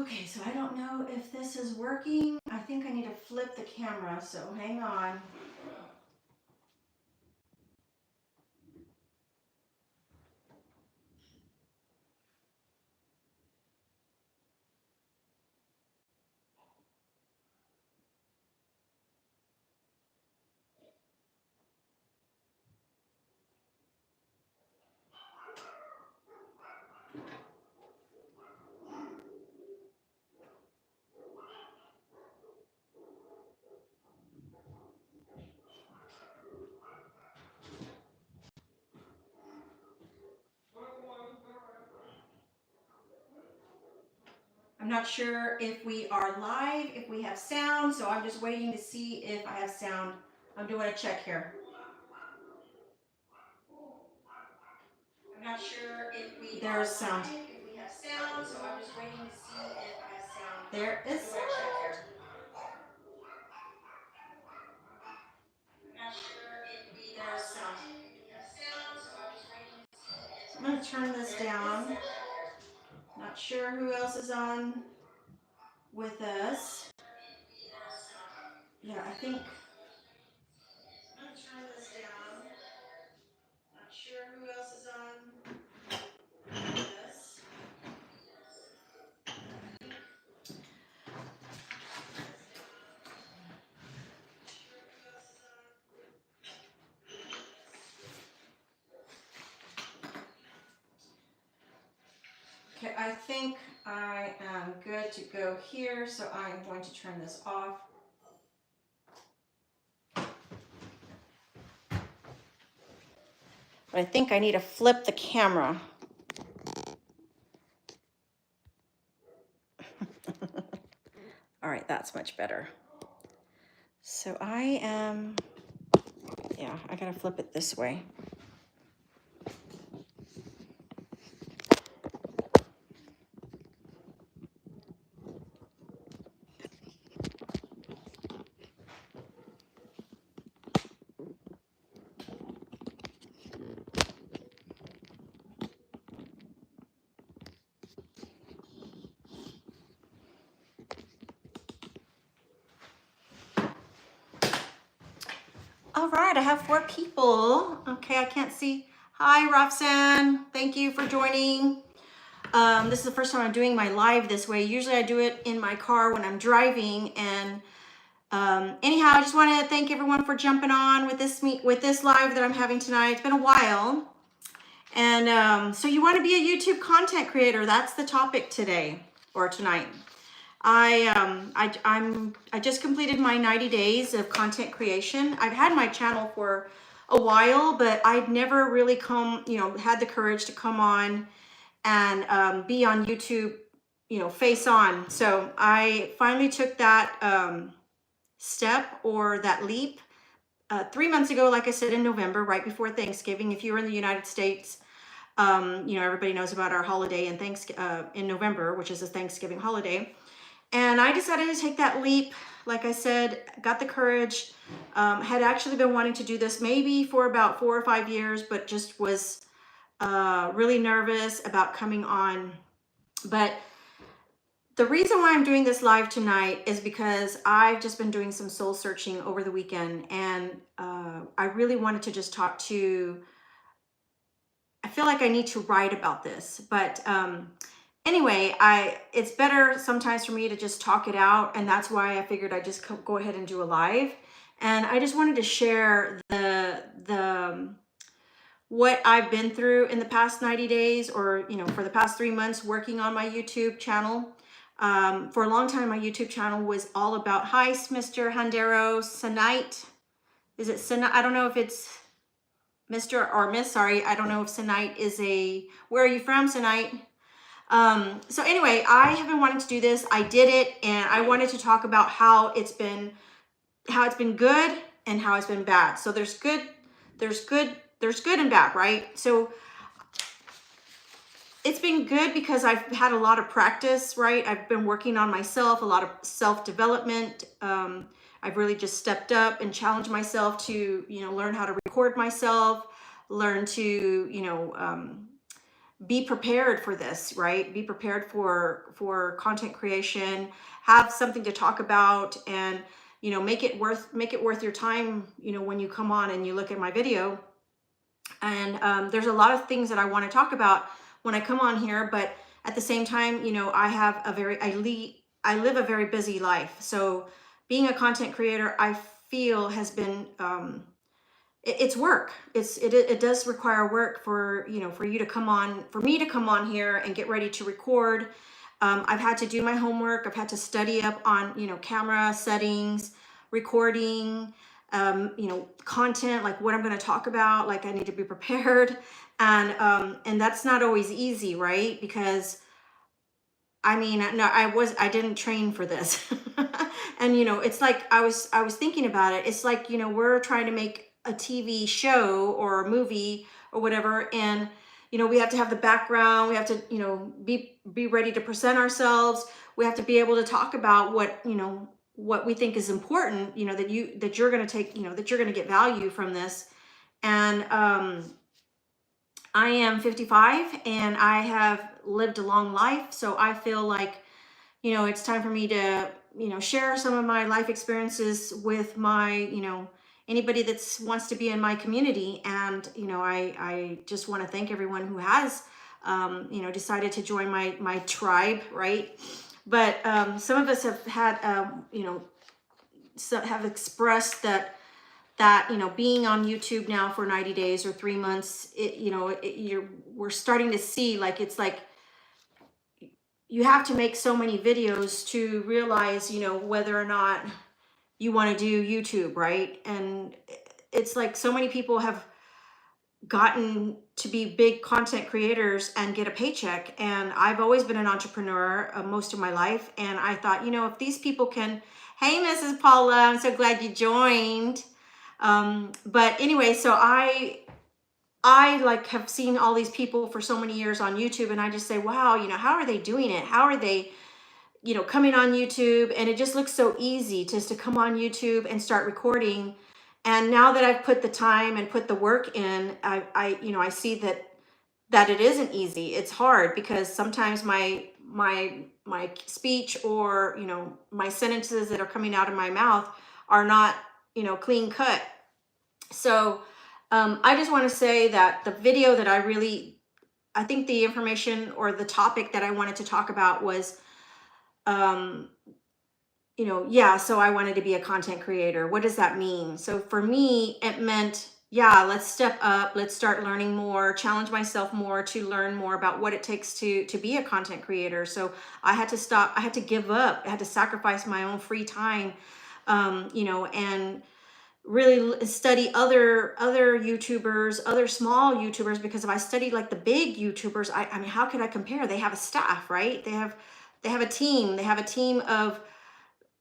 Okay, so I don't know if this is working. I think I need to flip the camera, so hang on. I'm not sure if we are live, if we have sound, so I'm just waiting to see if I have sound. I'm doing a check here. I'm not sure if we There's sound. Live, if we have sound, so I'm just waiting to see if I have sound. There is sound. I'm not sure if we There's sound. We have sound, so I'm just waiting to see if I'm going to turn this down. Not sure who else is on with us. Yeah, I think I'm going to turn this down. Not sure who else is on with us. Okay, I think I am good to go here, so I'm going to turn this off. But I think I need to flip the camera. All right, that's much better. So I am, yeah, I gotta flip it this way. All right, I have 4 people. Okay, I can't see. Hi, Rafsan. Thank you for joining. This is the first time I'm doing my live this way. Usually I do it in my car when I'm driving. And anyhow, I just want to thank everyone for jumping on with this live that I'm having tonight. It's been a while. And so you want to be a YouTube content creator. That's the topic today or tonight. I just completed my 90 days of content creation. I've had my channel for a while, but I'd never really had the courage to come on and be on YouTube, face on. So I finally took that step or that leap 3 months ago, like I said, in November, right before Thanksgiving. If you're in the United States, everybody knows about our holiday in November, which is a Thanksgiving holiday. And I decided to take that leap. Like I said, got the courage, had actually been wanting to do this maybe for about 4 or 5 years, but just was really nervous about coming on. But the reason why I'm doing this live tonight is because I've just been doing some soul searching over the weekend, and I really wanted to just talk to, I feel like I need to write about this, but anyway, it's better sometimes for me to just talk it out, and that's why I figured I'd just go ahead and do a live. And I just wanted to share the what I've been through in the past 90 days, or for the past 3 months working on my YouTube channel. For a long time, my YouTube channel was all about, hi, Mr. Handero Sanite. Is it Sanite? I don't know if it's Mr. or Miss, sorry. I don't know if Sanite is where are you from, Sanite? So anyway, I have been wanting to do this. I did it, and I wanted to talk about how it's been good and how it's been bad. So there's good and bad, right? So it's been good because I've had a lot of practice, right? I've been working on myself, a lot of self-development. I've really just stepped up and challenged myself to, learn how to record myself, learn to, be prepared for this, right? Be prepared for content creation, have something to talk about, and make it worth your time, when you come on and you look at my video. And there's a lot of things that I want to talk about when I come on here, but at the same time, I have I live a very busy life. So being a content creator, I feel has been it's work. It does require work for for you to come on, for me to come on here and get ready to record. I've had to do my homework. I've had to study up on camera settings, recording, content, like what I'm going to talk about. Like I need to be prepared, and that's not always easy, right? Because I mean, no, I didn't train for this. And it's like I was thinking about it. It's like, we're trying to make a TV show or a movie or whatever, and we have to have the background, we have to, be ready to present ourselves. We have to be able to talk about what we think is important, that you're going to take, that you're going to get value from this. And I am 55 and I have lived a long life. So I feel like, it's time for me to, share some of my life experiences with my, anybody that wants to be in my community. And, I just want to thank everyone who has, decided to join my tribe, right? But some of us have had, have expressed that being on YouTube now for 90 days or 3 months, we're starting to see, like, it's like you have to make so many videos to realize, whether or not you want to do YouTube, right? And it's like so many people have gotten to be big content creators and get a paycheck. And I've always been an entrepreneur most of my life. And I thought, if these people can, hey, Mrs. Paula, I'm so glad you joined. But anyway, so I like have seen all these people for so many years on YouTube, and I just say, wow, how are they doing it? How are they, coming on YouTube? And it just looks so easy just to come on YouTube and start recording. And now that I've put the time and put the work in, I see that it isn't easy. It's hard because sometimes my speech or, my sentences that are coming out of my mouth are not, clean cut. So I just want to say that the video that I think the information or the topic that I wanted to talk about was, so I wanted to be a content creator. What does that mean? So for me, it meant, let's step up, let's start learning more, challenge myself more to learn more about what it takes to be a content creator. So I had to stop, I had to give up, I had to sacrifice my own free time, and really study other YouTubers, other small YouTubers, because if I studied like the big YouTubers, I mean, how could I compare? They have a staff, right? They have a team. They have a team of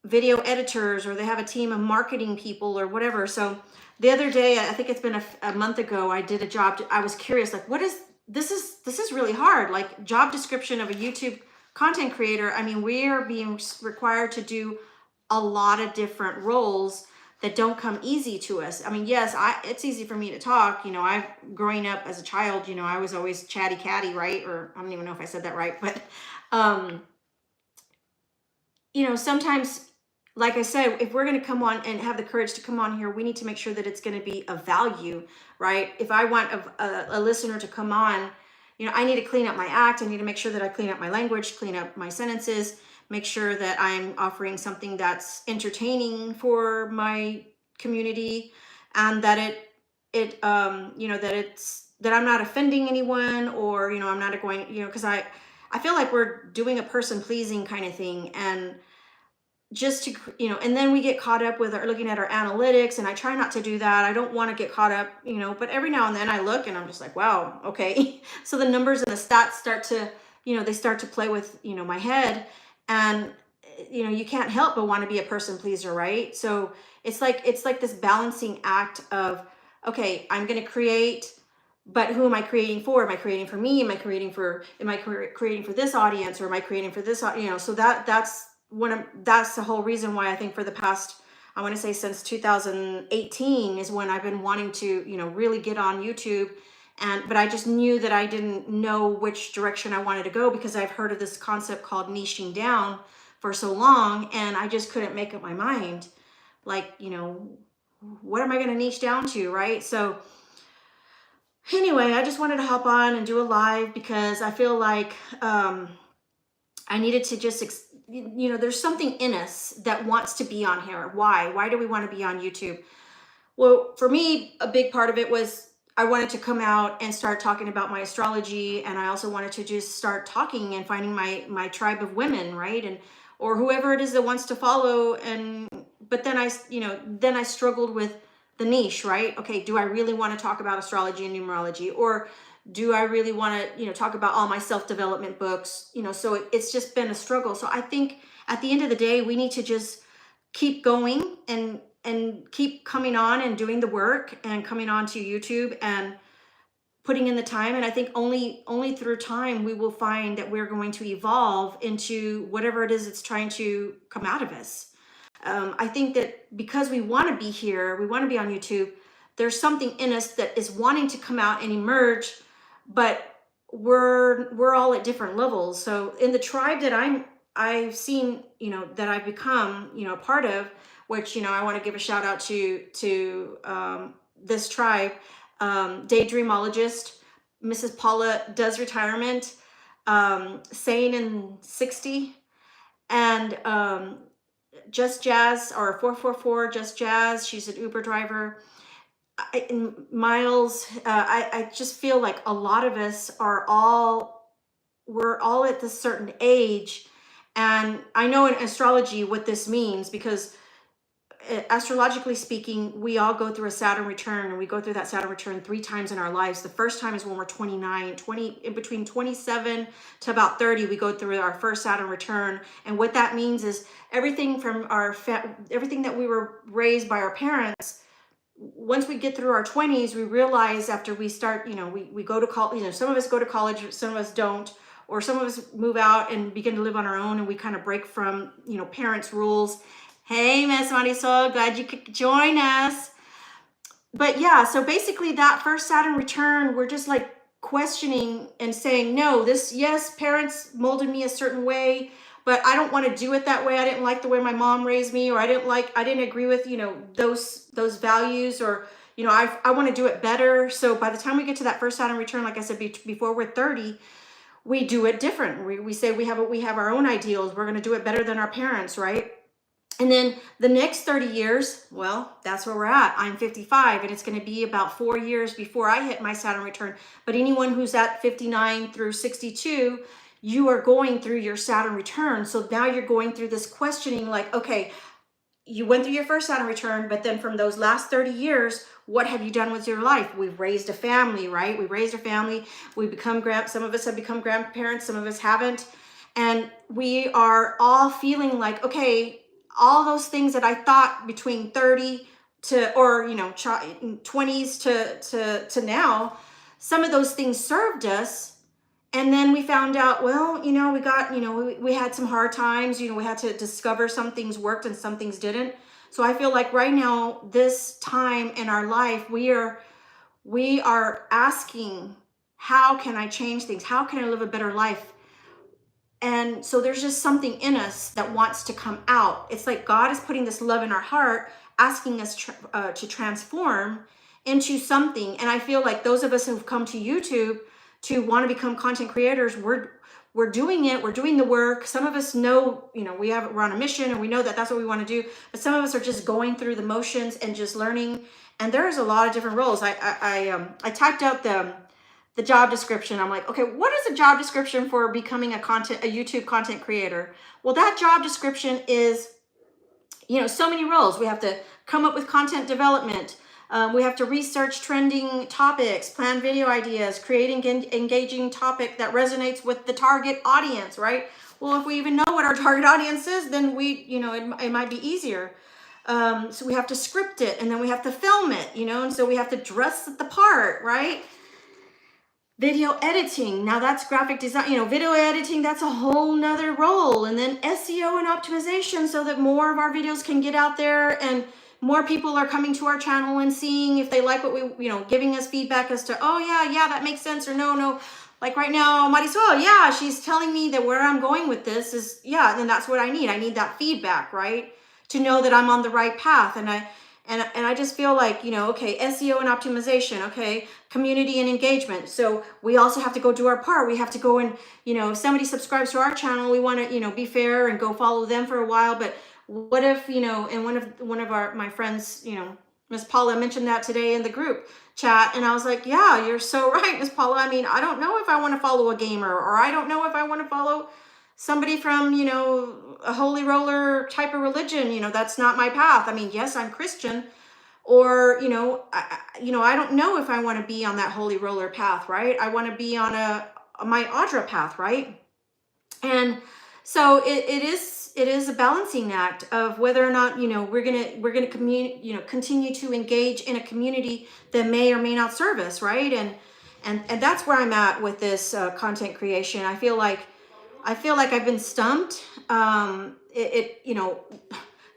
video editors, or they have a team of marketing people or whatever. So the other day, I think it's been a month ago, I did a job. I was curious, like, this is really hard. Like, job description of a YouTube content creator. I mean, we are being required to do a lot of different roles that don't come easy to us. I mean, yes, it's easy for me to talk. I've growing up as a child, I was always chatty Catty, right? Or I don't even know if I said that right, but sometimes, like I said, if we're going to come on and have the courage to come on here, we need to make sure that it's going to be of value, right? If I want a listener to come on, I need to clean up my act. I need to make sure that I clean up my language, clean up my sentences, make sure that I'm offering something that's entertaining for my community, and that that I'm not offending anyone, or, I'm not going, because I feel like we're doing a person pleasing kind of thing. And just to, and then we get caught up with looking at our analytics, and I try not to do that. I don't want to get caught up, but every now and then I look and I'm just like, wow, okay. So the numbers and the stats start to, they start to play with, my head. And, you can't help but want to be a person pleaser, right? So it's like this balancing act of, okay, I'm going to create, but who am I creating for? Am I creating for me? Am I creating for this audience, or am I creating for this, so that's the whole reason why I think for the past, I want to say since 2018 is when I've been wanting to, really get on YouTube But I just knew that I didn't know which direction I wanted to go, because I've heard of this concept called niching down for so long, and I just couldn't make up my mind. Like, what am I going to niche down to, right? So anyway, I just wanted to hop on and do a live because I feel like I needed to just, there's something in us that wants to be on here. Why? Why do we want to be on YouTube? Well, for me, a big part of it was I wanted to come out and start talking about my astrology, and I also wanted to just start talking and finding my tribe of women, right? And or whoever it is that wants to follow. And but then I struggled with the niche, right? Okay, do I really want to talk about astrology and numerology, or do I really want to talk about all my self-development books? So it's just been a struggle. So I think at the end of the day, we need to just keep going and keep coming on and doing the work and coming on to YouTube and putting in the time. And I think only through time we will find that we're going to evolve into whatever it is that's trying to come out of us. I think that because we want to be here, we want to be on YouTube, there's something in us that is wanting to come out and emerge, but we're all at different levels. So in the tribe that I've seen, that I've become, a part of, which, I want to give a shout out to this tribe, Daydreamologist, Mrs. Paula Does Retirement, Sane in 60, and Just Jazz, or 444 Just Jazz. She's an Uber driver. Miles, I just feel like a lot of us we're all at this certain age. And I know in astrology what this means, because astrologically speaking, we all go through a Saturn return, and we go through that Saturn return 3 times in our lives. The first time is when we're 29, in between 27 to about 30, we go through our first Saturn return. And what that means is everything from everything that we were raised by our parents. Once we get through our 20s, we realize after we start, we go to college, some of us go to college, some of us don't, or some of us move out and begin to live on our own, and we kind of break from, parents' rules. Hey, Miss Marisol, glad you could join us. But yeah, so basically that first Saturn return, we're just like questioning and saying, no, yes, parents molded me a certain way, but I don't want to do it that way. I didn't like the way my mom raised me, or I didn't agree with, those values, or, I want to do it better. So by the time we get to that first Saturn return, like I said, before we're 30, we do it different. We say we have our own ideals. We're going to do it better than our parents, right? And then the next 30 years, well, that's where we're at. I'm 55, and it's going to be about 4 years before I hit my Saturn return. But anyone who's at 59 through 62, you are going through your Saturn return. So now you're going through this questioning, like, okay, you went through your first Saturn return, but then from those last 30 years, what have you done with your life? We've raised a family, right? We raised a family. We become some of us have become grandparents, some of us haven't. And we are all feeling like, okay, all those things that I thought between 30 to, or, 20s to now, some of those things served us. And then we found out, well, we got, we had some hard times, we had to discover some things worked and some things didn't. So I feel like right now, this time in our life, we are asking, how can I change things? How can I live a better life? And so there's just something in us that wants to come out. It's like God is putting this love in our heart, asking us to transform into something. And I feel like those of us who've come to YouTube to want to become content creators, we're doing it. We're doing the work. Some of us know, we're on a mission, and we know that that's what we want to do. But some of us are just going through the motions and just learning. And there's a lot of different roles. I typed out the job description. I'm like, okay, what is a job description for becoming a YouTube content creator? Well, that job description is, so many roles. We have to come up with content development. We have to research trending topics, plan video ideas, creating engaging topic that resonates with the target audience, right? Well, if we even know what our target audience is, then it might be easier. So we have to script it, and then we have to film it, and so we have to dress the part, right? Video editing, now that's graphic design, video editing, that's a whole nother role. And then SEO and optimization, so that more of our videos can get out there and more people are coming to our channel and seeing if they like what we, you know, giving us feedback as to, oh yeah, that makes sense, or no. Like right now, Marisol, yeah, she's telling me that where I'm going with this is, yeah, and that's what I need. I need that feedback, right? To know that I'm on the right path. And I just feel like, you know, okay, SEO and optimization, okay, community and engagement. So we also have to go do our part. We have to go and, you know, if somebody subscribes to our channel, we want to, you know, be fair and go follow them for a while. But what if, you know, and one of my friends, you know, Miss Paula mentioned that today in the group chat, and I was like, yeah, you're so right, Miss Paula. I mean, I don't know if I want to follow a gamer, or I don't know if I want to follow somebody from, you know, a holy roller type of religion. You know, that's not my path. I mean, yes, I'm Christian, or, you know, I don't know if I want to be on that holy roller path, right? I want to be on my Audra path, right? And so it is a balancing act of whether or not, you know, we're gonna continue to engage in a community that may or may not serve us, right? And that's where I'm at with this content creation. I feel like I've been stumped. You know,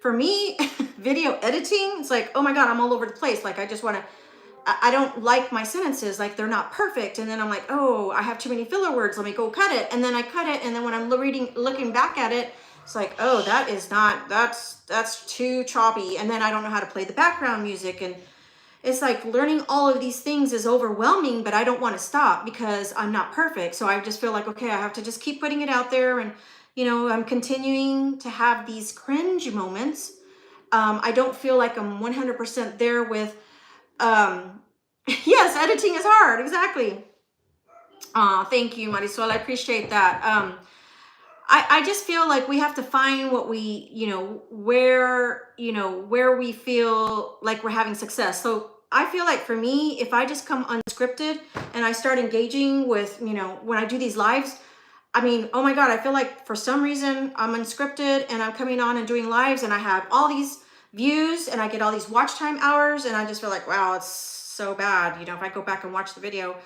for me, video editing, it's like, oh my God, I'm all over the place. Like, I don't like my sentences, like they're not perfect. And then I'm like, oh, I have too many filler words. Let me go cut it. And then I cut it. And then when I'm looking back at it, it's like, oh, that's too choppy. And then I don't know how to play the background music. And it's like learning all of these things is overwhelming, but I don't want to stop because I'm not perfect. So I just feel like, okay, I have to just keep putting it out there. And, you know, I'm continuing to have these cringe moments. I don't feel like I'm 100% there with, yes, editing is hard. Exactly. Thank you, Marisol. I appreciate that. I just feel like we have to find what we, where we feel like we're having success. So I feel like for me, if I just come unscripted and I start engaging with, when I do these lives, I mean, oh my God, I feel like for some reason I'm unscripted and I'm coming on and doing lives and I have all these views and I get all these watch time hours and I just feel like, wow, it's so bad. If I go back and watch the video,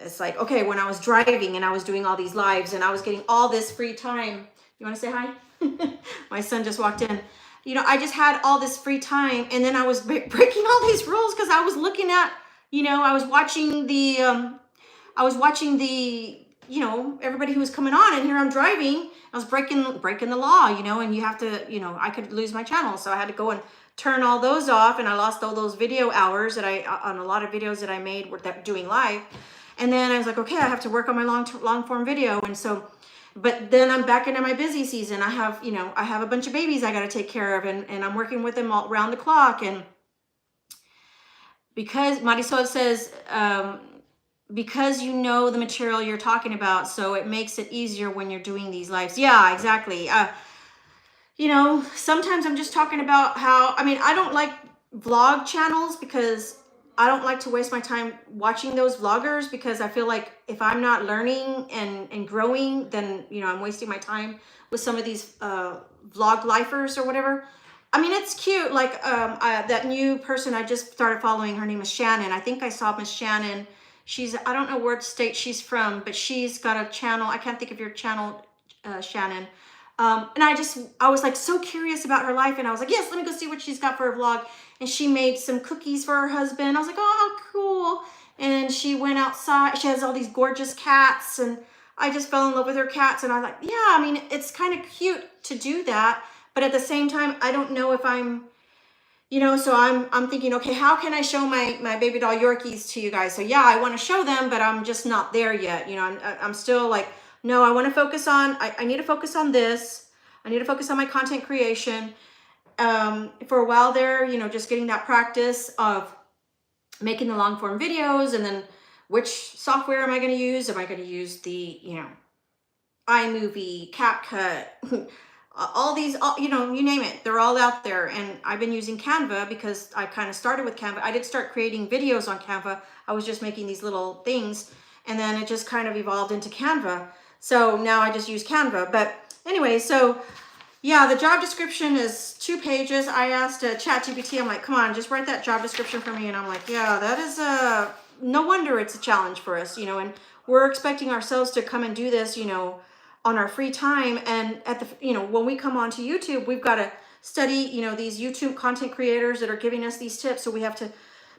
it's like, okay, when I was driving and I was doing all these lives and I was getting all this free time. You want to say hi? My son just walked in. I just had all this free time and then I was breaking all these rules because I was looking at, I was watching the, everybody who was coming on, and here I'm driving. I was breaking the law, and you have to, I could lose my channel. So I had to go and turn all those off, and I lost all those video hours that on a lot of videos that I made doing live. And then I was like, okay, I have to work on my long form video. And so, but then I'm back into my busy season. I have, I have a bunch of babies I got to take care of, and I'm working with them all around the clock. And because Marisol says, because you know the material you're talking about, so it makes it easier when you're doing these lives. Yeah, exactly. Sometimes I'm just talking about how, I don't like vlog channels because I don't like to waste my time watching those vloggers, because I feel like if I'm not learning and growing, then, I'm wasting my time with some of these vlog lifers or whatever. It's cute. Like that new person I just started following, her name is Shannon. I think I saw Miss Shannon. I don't know what state she's from, but she's got a channel. I can't think of your channel, Shannon. And I was like so curious about her life, and I was like, yes, let me go see what she's got for her vlog. And she made some cookies for her husband. I was like, oh, how cool. And she went outside. She has all these gorgeous cats, and I just fell in love with her cats. And I was like, yeah, it's kind of cute to do that. But at the same time, I don't know if I'm, so I'm thinking, okay, how can I show my baby doll Yorkies to you guys? So yeah, I want to show them, but I'm just not there yet. I'm still like, no, I want to focus on, I need to focus on this. I need to focus on my content creation. For a while there, just getting that practice of making the long form videos, and then which software am I going to use? Am I going to use the, iMovie, CapCut, all these, you name it, they're all out there. And I've been using Canva because I kind of started with Canva. I did start creating videos on Canva. I was just making these little things, and then it just kind of evolved into Canva. So now I just use Canva. But anyway, so yeah, the job description is 2 pages. I asked ChatGPT, I'm like, come on, just write that job description for me. And I'm like, yeah, that is no wonder it's a challenge for us, and we're expecting ourselves to come and do this, on our free time. And at the, when we come onto YouTube, we've got to study, you know, these YouTube content creators that are giving us these tips. So we have to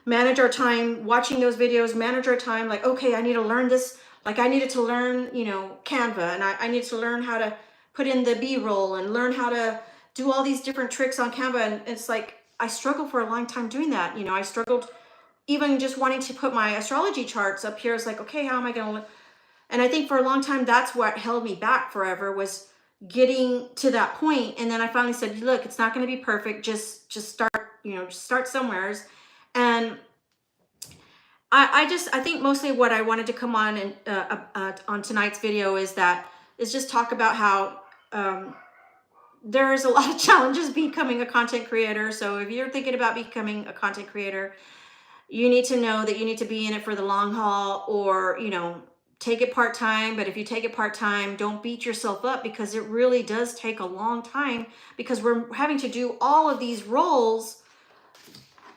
manage our time watching those videos, manage our time. Like, okay, I need to learn this. Like I needed to learn, you know, Canva, and I needed to learn how to put in the B-roll and learn how to do all these different tricks on Canva. And it's like, I struggled for a long time doing that. You know, I struggled even just wanting to put my astrology charts up here. It's like, okay, how am I going to, and I think for a long time, that's what held me back forever, was getting to that point. And then I finally said, look, it's not going to be perfect. Just start, you know, just start somewheres. And I think mostly what I wanted to come on and on tonight's video is just talk about how there's a lot of challenges becoming a content creator. So if you're thinking about becoming a content creator, you need to know that you need to be in it for the long haul, or, you know, take it part-time. But if you take it part-time, don't beat yourself up, because it really does take a long time, because we're having to do all of these roles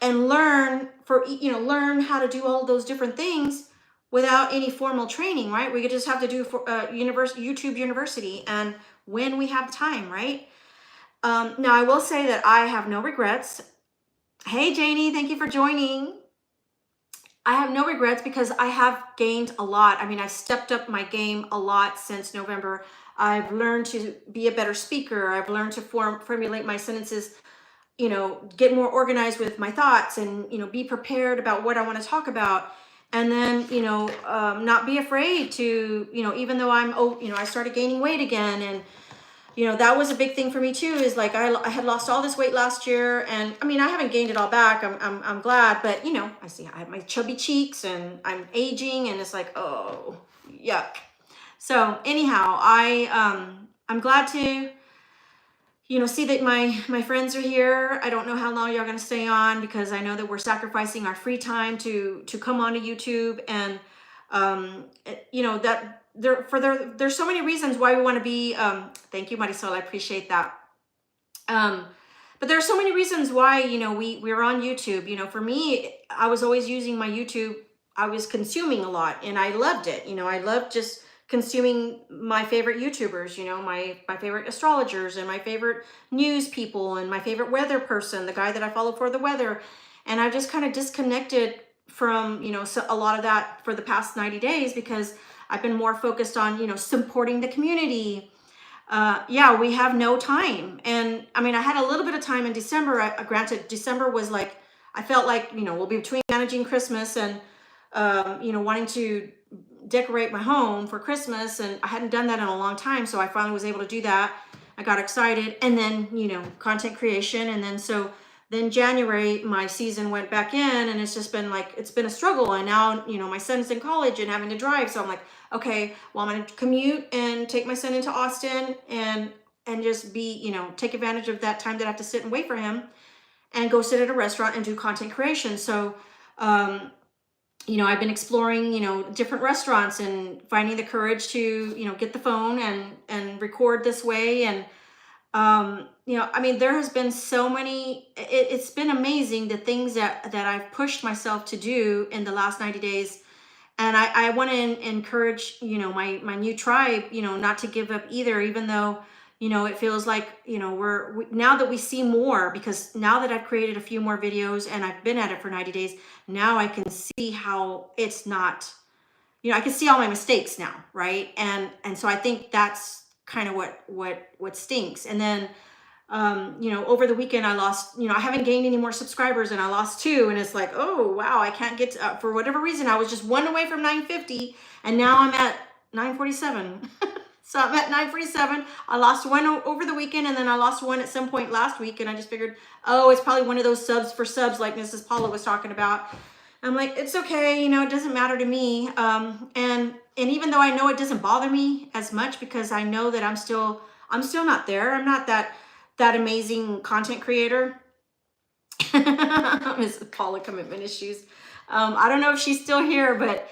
and learn how to do all those different things without any formal training, right? We could just have to do YouTube University, and when we have time, right? Now I will say that I have no regrets. Hey Janie, thank you for joining. I have no regrets because I have gained a lot. I mean, I stepped up my game a lot since November. I've learned to be a better speaker. I've learned to formulate my sentences, you know, get more organized with my thoughts, and, you know, be prepared about what I want to talk about. And then, you know, not be afraid to, you know, even though I started gaining weight again. And, you know, that was a big thing for me too, is like, I had lost all this weight last year, and I mean, I haven't gained it all back. I'm glad, but you know, I have my chubby cheeks and I'm aging, and it's like, oh, yuck. So anyhow, I'm glad to, you know, see that my friends are here. I don't know how long y'all gonna stay on, because I know that we're sacrificing our free time to come onto YouTube. And you know, that there's so many reasons why we want to be, thank you, Marisol, I appreciate that. But there are so many reasons why, you know, we're on YouTube. You know, for me, I was always using my YouTube. I was consuming a lot, and I loved it. You know, I loved just consuming my favorite YouTubers, you know, my favorite astrologers, and my favorite news people, and my favorite weather person, the guy that I follow for the weather. And I just kind of disconnected from, you know, a lot of that for the past 90 days, because I've been more focused on, you know, supporting the community. Yeah, we have no time. And I mean, I had a little bit of time in December. Granted, December was like, I felt like, you know, we'll be between managing Christmas and, you know, wanting to decorate my home for Christmas. And I hadn't done that in a long time. So I finally was able to do that. I got excited. And then, you know, content creation. And then January, my season went back in, and it's just been like, it's been a struggle. And now, you know, my son's in college and having to drive. So I'm like, okay, well, I'm going to commute and take my son into Austin and just be, you know, take advantage of that time that I have to sit and wait for him, and go sit at a restaurant and do content creation. So, you know, I've been exploring, you know, different restaurants, and finding the courage to, you know, get the phone and record this way. And, you know, I mean, there has been so many, it's been amazing, the things that I've pushed myself to do in the last 90 days. And I want to encourage, you know, my new tribe, you know, not to give up either, even though, you know, it feels like, you know, now that we see more, because now that I've created a few more videos and I've been at it for 90 days, now I can see how it's not, you know, I can see all my mistakes now, right? And so I think that's kind of what stinks. And then, you know, over the weekend I lost, you know, I haven't gained any more subscribers, and I lost 2, and it's like, oh wow, I can't get to, for whatever reason, I was just 1 away from 950, and now I'm at 947. So I'm at 947. I lost 1 over the weekend, and then I lost 1 at some point last week, and I just figured, oh, it's probably one of those subs for subs like Mrs. Paula was talking about. I'm like, it's okay, you know, it doesn't matter to me. And even though I know it doesn't bother me as much, because I know that I'm still not there. I'm not that amazing content creator. Mrs. Paula, commitment issues. I don't know if she's still here, but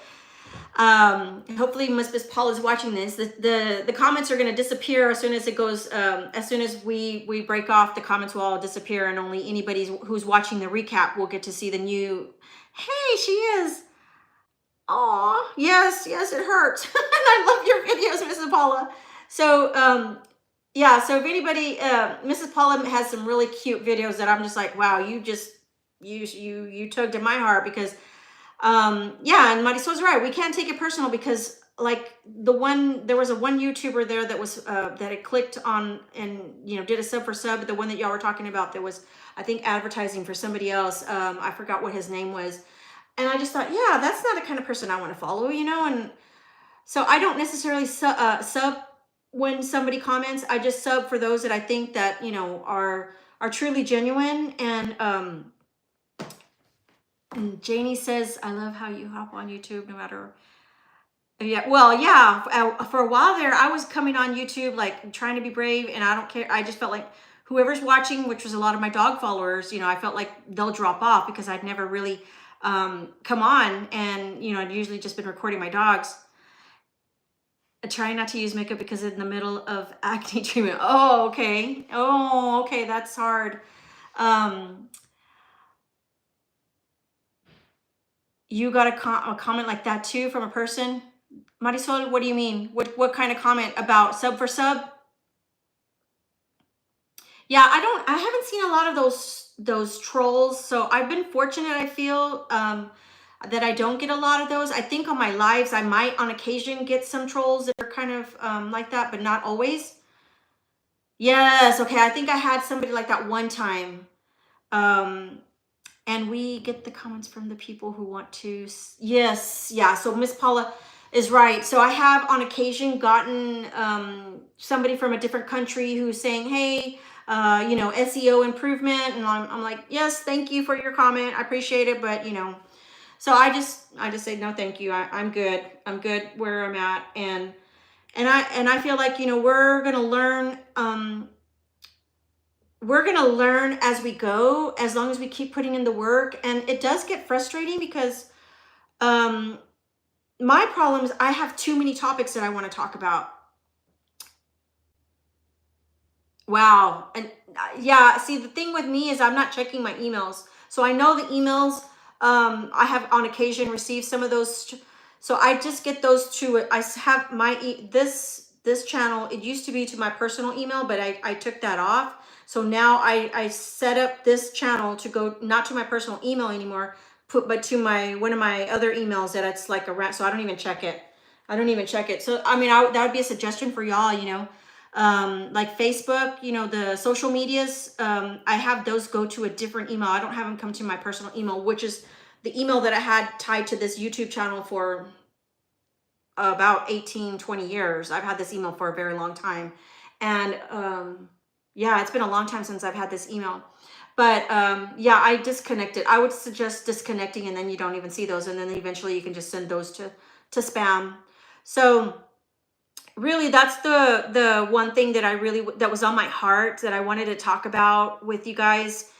hopefully Miss Paula is watching this. The comments are going to disappear as soon as it goes, as soon as we break off, the comments will all disappear, and only anybody who's watching the recap will get to see the new. Hey, she is. Oh, yes, it hurts. And I love your videos, Mrs. Paula. So, yeah, so if anybody, Mrs. Paula has some really cute videos that I'm just like, wow, you tugged at my heart because, yeah, and Marisol's right. We can't take it personal because like there was a one YouTuber there that was, that had clicked on and, did a sub for sub, the one that y'all were talking about, that was, I think, advertising for somebody else. I forgot what his name was. And I just thought, yeah, that's not the kind of person I want to follow, and so I don't necessarily sub when somebody comments. I just sub for those that I think that, are truly genuine. And Janie says, I love how you hop on YouTube no matter. Yeah, well, yeah, for a while there, I was coming on YouTube, like trying to be brave, and I don't care. I just felt like whoever's watching, which was a lot of my dog followers, I felt like they'll drop off because I'd never really come on, and, I'd usually just been recording my dogs. Trying not to use makeup because in the middle of acne treatment. Oh, okay. Oh, okay. That's hard. You got a comment like that too from a person? Marisol, what do you mean? What kind of comment about sub for sub? Yeah, I haven't seen a lot of those trolls. So I've been fortunate, I feel, that I don't get a lot of those. I think on my lives, I might on occasion get some trolls that are kind of like that, but not always. Yes, okay. I think I had somebody like that one time. And we get the comments from the people who want to. Yes, yeah. So Miss Paula is right. So I have on occasion gotten somebody from a different country who's saying, hey, SEO improvement. And I'm like, yes, thank you for your comment. I appreciate it. But, so I just say, no, thank you. I'm good. I'm good where I'm at. And I feel like, we're going to learn, as we go, as long as we keep putting in the work. And it does get frustrating because my problem is I have too many topics that I want to talk about. Wow. And yeah, see, the thing with me is I'm not checking my emails. So I know the emails, I have on occasion received some of those. So I just get those to, I have this channel. It used to be to my personal email, but I took that off. So now I set up this channel to go not to my personal email anymore, but to one of my other emails that it's like a so I don't even check it. So I mean, that would be a suggestion for y'all, like Facebook, the social medias. I have those go to a different email. I don't have them come to my personal email, which is the email that I had tied to this YouTube channel for about 18-20 years. I've had this email for a very long time. And yeah, it's been a long time since I've had this email. But yeah, I disconnected. I would suggest disconnecting, and then you don't even see those. And then eventually you can just send those to spam. So really, that's the one thing that was on my heart that I wanted to talk about with you guys,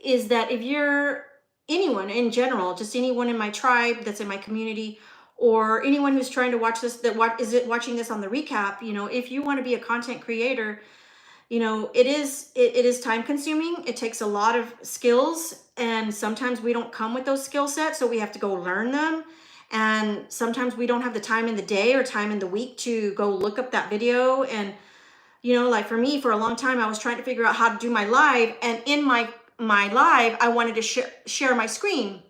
is that if you're anyone in general, just anyone in my tribe that's in my community, or anyone who's trying to watch this, watching this on the recap, if you want to be a content creator, it is time consuming. It takes a lot of skills, and sometimes we don't come with those skill sets, so we have to go learn them. And sometimes we don't have the time in the day or time in the week to go look up that video. And, like for me, for a long time, I was trying to figure out how to do my live. And in my live, I wanted to share my screen.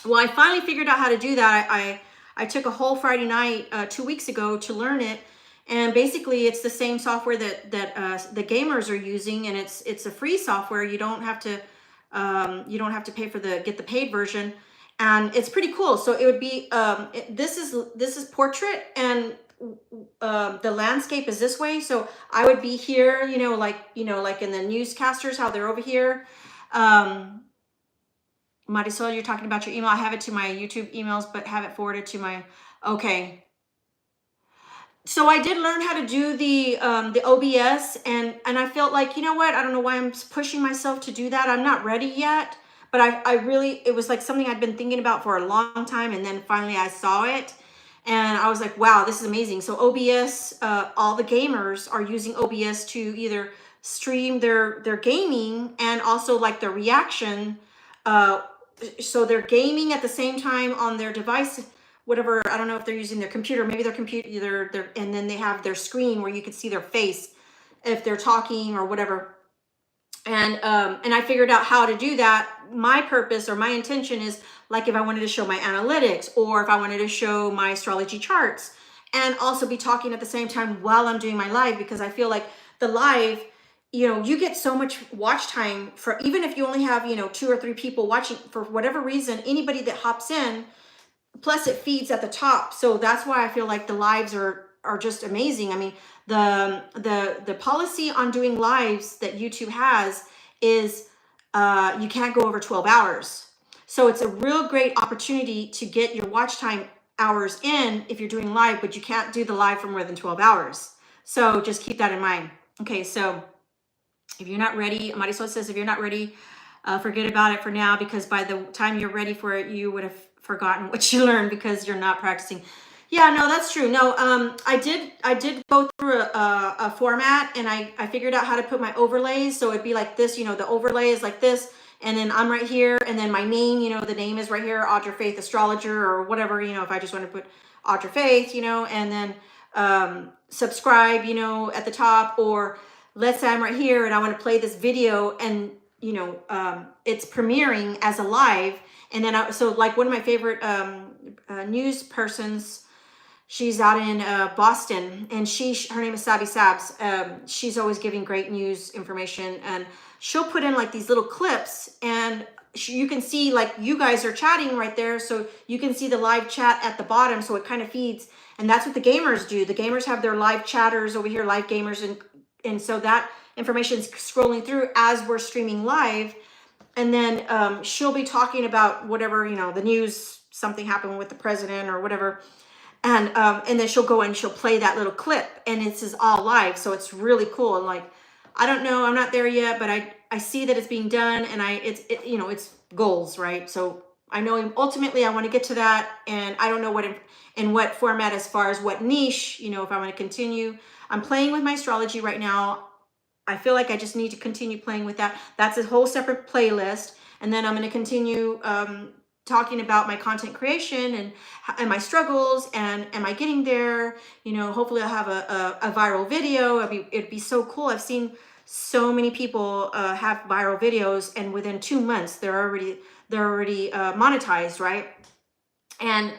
Well, I finally figured out how to do that. I took a whole Friday night 2 weeks ago to learn it. And basically, it's the same software that the gamers are using, and it's a free software. You don't have to pay for get the paid version, and it's pretty cool. So it would be this is portrait, and the landscape is this way. So I would be here, like in the newscasters, how they're over here. Marisol, you're talking about your email. I have it to my YouTube emails, but have it forwarded to my. Okay. So I did learn how to do the OBS, and I felt like, you know what, I don't know why I'm pushing myself to do that. I'm not ready yet, but I really, it was like something I'd been thinking about for a long time, and then finally I saw it, and I was like, wow, this is amazing. So OBS, all the gamers are using OBS to either stream their gaming and also like their reaction. So they're gaming at the same time on their device, whatever. I don't know if they're using their computer, maybe their computer, and then they have their screen where you can see their face. if they're talking or whatever. And I figured out how to do that. My purpose or my intention is like if I wanted to show my analytics or if I wanted to show my astrology charts and also be talking at the same time while I'm doing my live, because I feel like the live, you know, you get so much watch time for, even if you only have, you know, 2 or 3 people watching for whatever reason, anybody that hops in, plus it feeds at the top. So that's why I feel like the lives are just amazing. I mean, the policy on doing lives that YouTube has is you can't go over 12 hours. So it's a real great opportunity to get your watch time hours in if you're doing live, but you can't do the live for more than 12 hours. So just keep that in mind. Okay, so if you're not ready, Marisol says, if you're not ready, forget about it for now, because by the time you're ready for it, you would have forgotten what you learned because you're not practicing. Yeah, no, that's true. No, I did go through a format, and I figured out how to put my overlays. So it'd be like this, you know, the overlay is like this, and then I'm right here, and then my name, you know, the name is right here, Audra Faith Astrologer or whatever, you know, if I just want to put Audra Faith, you know, and then subscribe, you know, at the top, or let's say I'm right here and I want to play this video, and you know, it's premiering as a live. And then so like one of my favorite news persons, she's out in Boston, and her name is Sabby Sabs. She's always giving great news information, and she'll put in like these little clips, and you can see like you guys are chatting right there, so you can see the live chat at the bottom, so it kind of feeds. And that's what the gamers do. The gamers have their live chatters over here, live gamers, and so that information is scrolling through as we're streaming live. And then she'll be talking about whatever, you know, the news, something happened with the president or whatever. And then she'll go and she'll play that little clip, and this is all live. So it's really cool. And like, I don't know, I'm not there yet, but I see that it's being done, and you know, it's goals, right? So I know ultimately I want to get to that, and I don't know in what format, as far as what niche, you know, if I want to continue. I'm playing with my astrology right now. I feel like I just need to continue playing with that. That's a whole separate playlist. And then I'm going to continue talking about my content creation and my struggles, and am I getting there? You know, hopefully I'll have a viral video. It'd be so cool. I've seen so many people have viral videos, and within 2 months they're already monetized, right? And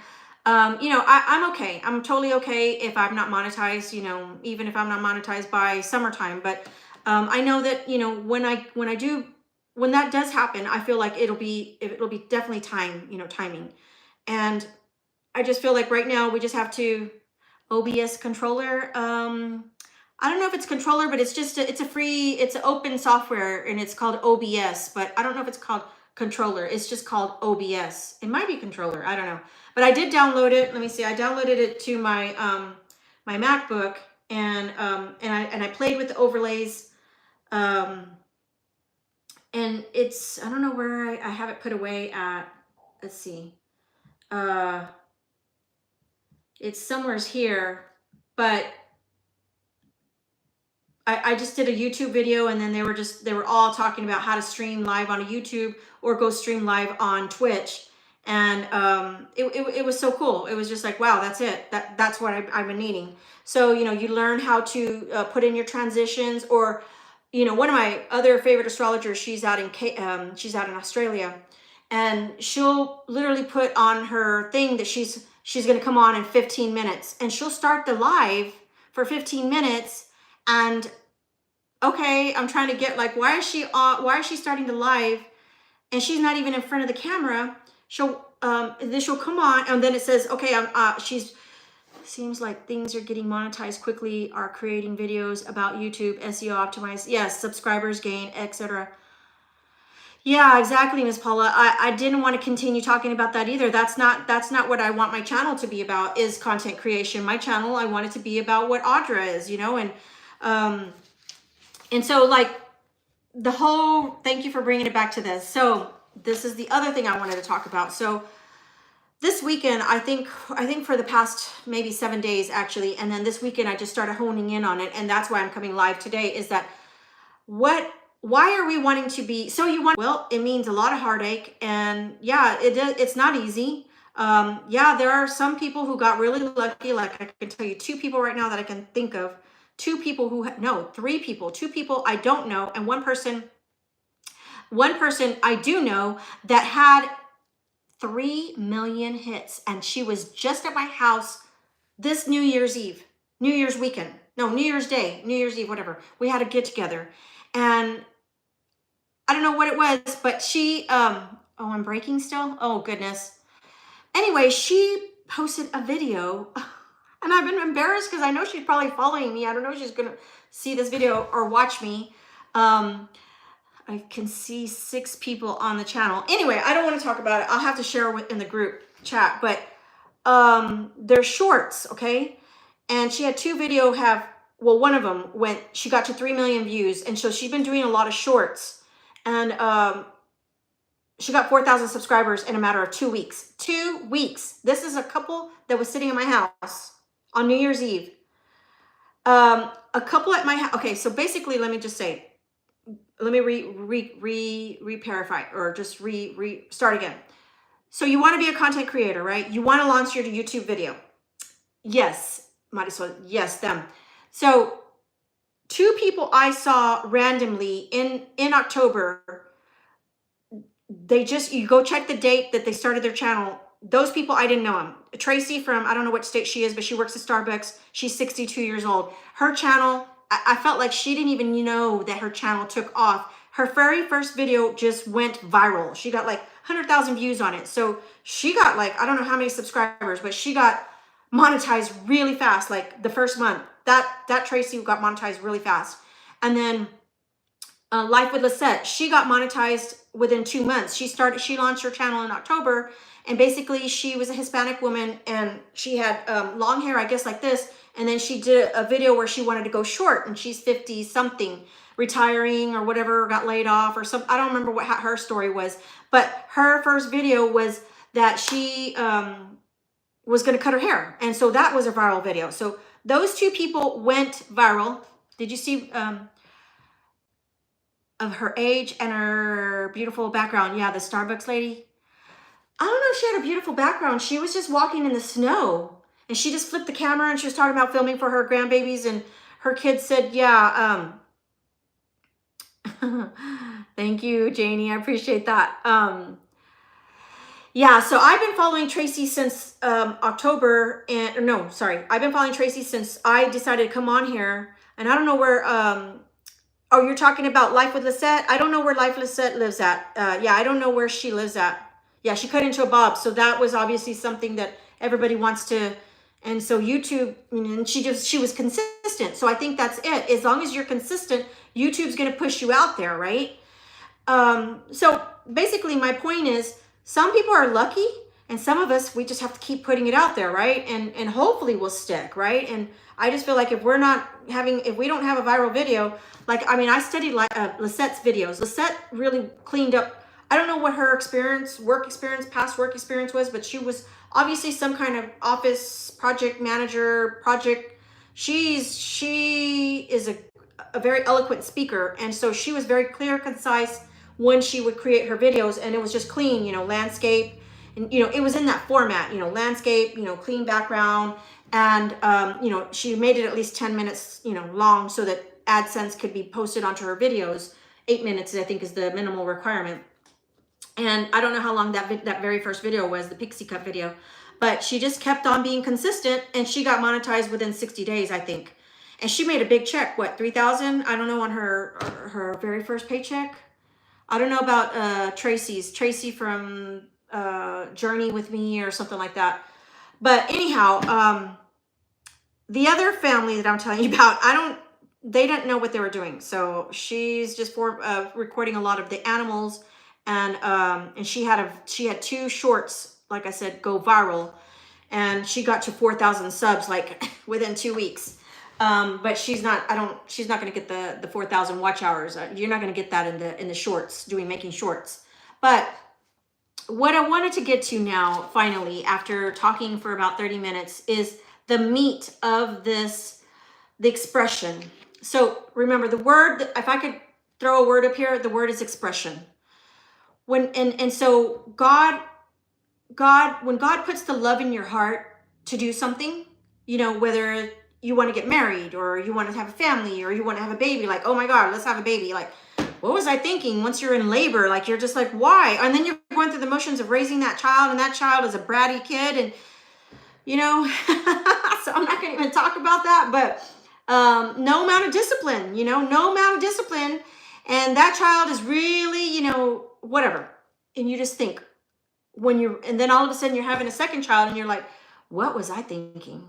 you know, I'm okay. I'm totally okay if I'm not monetized, you know, even if I'm not monetized by summertime. But I know that, you know, when that does happen, I feel like it'll be definitely timing. And I just feel like right now we just have to OBS controller. I don't know if it's controller, but it's just it's an open software, and it's called OBS, but I don't know if it's called controller. It's just called OBS. It might be controller. I don't know. But I did download it. Let me see. I downloaded it to my my MacBook, and I played with the overlays. And it's, I don't know where I have it put away at. Let's see. It's somewhere's here, but I just did a YouTube video, and then they were all talking about how to stream live on a YouTube or go stream live on Twitch. And it was so cool. It was just like, wow, that's it. That's what I've been needing. So, you know, you learn how to put in your transitions, or, you know, one of my other favorite astrologers, she's out in Australia, and she'll literally put on her thing that she's going to come on in 15 minutes, and she'll start the live for 15 minutes. And okay, I'm trying to get like, why is she starting the live, and she's not even in front of the camera. Then she'll come on, and then it says, okay, seems like things are getting monetized quickly, are creating videos about YouTube, SEO optimized, yes, subscribers gain, etc. Yeah, exactly, Miss Paula. I didn't want to continue talking about that either. That's not what I want my channel to be about, is content creation. My channel, I want it to be about what Audra is, you know, and so like thank you for bringing it back to this. So this is the other thing I wanted to talk about. So this weekend, I think for the past maybe 7 days actually, and then this weekend I just started honing in on it, and that's why I'm coming live today, is that why are we wanting to be, well, it means a lot of heartache, and yeah, it's not easy. Yeah, there are some people who got really lucky. Like I can tell you 2 people right now that I can think of, two people who, no, three people, two people I don't know, and one person I do know that had 3 million hits. And she was just at my house this New Year's Eve, New Year's weekend, no, New Year's Day, New Year's Eve, whatever. We had a get together, and I don't know what it was, but she, oh, I'm breaking still. Oh goodness. Anyway, she posted a video, and I've been embarrassed because I know she's probably following me. I don't know if she's going to see this video or watch me. I can see 6 people on the channel. Anyway, I don't want to talk about it. I'll have to share it in the group chat, but they're shorts, okay? And she had 2 video well, one of them she got to 3 million views. And so she's been doing a lot of shorts, and she got 4,000 subscribers in a matter of 2 weeks. 2 weeks. This is a couple that was sitting in my house on New Year's Eve. A couple at my house. Okay, so basically, let me just say, let me re-paraphrase, or just start again. So you want to be a content creator, right? You want to launch your YouTube video. Yes, Marisol, yes, them. So 2 people I saw randomly in October, you go check the date that they started their channel. Those people, I didn't know them. Tracy from, I don't know what state she is, but she works at Starbucks. She's 62 years old. Her channel, I felt like she didn't even know that her channel took off. Her very first video just went viral. She got like 100,000 views on it. So she got like, I don't know how many subscribers, but she got monetized really fast. Like the first month, that Tracy got monetized really fast. And then Life with Lisette, she got monetized within 2 months. She launched her channel in October, and basically she was a Hispanic woman, and she had long hair, I guess like this. And then she did a video where she wanted to go short, and she's 50 something, retiring or whatever, got laid off or something. I don't remember what her story was, but her first video was that she was going to cut her hair. And so that was a viral video. So those 2 people went viral. Did you see of her age and her beautiful background? Yeah, the Starbucks lady. I don't know if she had a beautiful background. She was just walking in the snow, and she just flipped the camera, and she was talking about filming for her grandbabies, and her kids said, yeah, thank you, Janie. I appreciate that. Yeah, so I've been following Tracy since October, and no, sorry. I've been following Tracy since I decided to come on here, and I don't know where, oh, you're talking about Life with Lisette? I don't know where Life Lisette lives at. Yeah, I don't know where she lives at. Yeah, she cut into a bob. So that was obviously something that everybody wants to. And so YouTube, and she was consistent. So I think that's it. As long as you're consistent, YouTube's going to push you out there, right? So basically my point is, some people are lucky, and some of us, we just have to keep putting it out there, right? And hopefully we'll stick, right? And I just feel like if we don't have a viral video, like, I mean, I studied Lisette's videos. Lisette really cleaned up. I don't know what her past work experience was, but she was obviously some kind of office project manager, she is a very eloquent speaker. And so she was very clear, concise when she would create her videos, and it was just clean, landscape. And, it was in that format, landscape, clean background. And, she made it at least 10 minutes, long, so that AdSense could be posted onto her videos. 8 minutes, I think, is the minimal requirement. And I don't know how long that very first video was, the Pixie Cut video, but she just kept on being consistent, and she got monetized within 60 days, I think. And she made a big check, what, 3,000? I don't know, on her very first paycheck. I don't know about Tracy from Journey with Me or something like that. But anyhow, the other family that I'm telling you about, they didn't know what they were doing. So she's just recording a lot of the animals, and she had 2 shorts, like I said, go viral, and she got to 4,000 subs like within 2 weeks. But she's not going to get the 4,000 watch hours. You're not going to get that in the shorts, making shorts. But what I wanted to get to now, finally, after talking for about 30 minutes, is the meat of the expression. So remember, the word, if I could throw a word up here, the word is expression. So when God puts the love in your heart to do something, whether you want to get married, or you want to have a family, or you want to have a baby. Like, oh my God, let's have a baby. Like, what was I thinking? Once you're in labor, like, you're just like, why? And then you're going through the motions of raising that child, and that child is a bratty kid, and you know, so I'm not going to even talk about that, but no amount of discipline, you know, no amount of discipline. And that child is really, you know, whatever. And you just think and then all of a sudden you're having a second child and you're like, what was I thinking?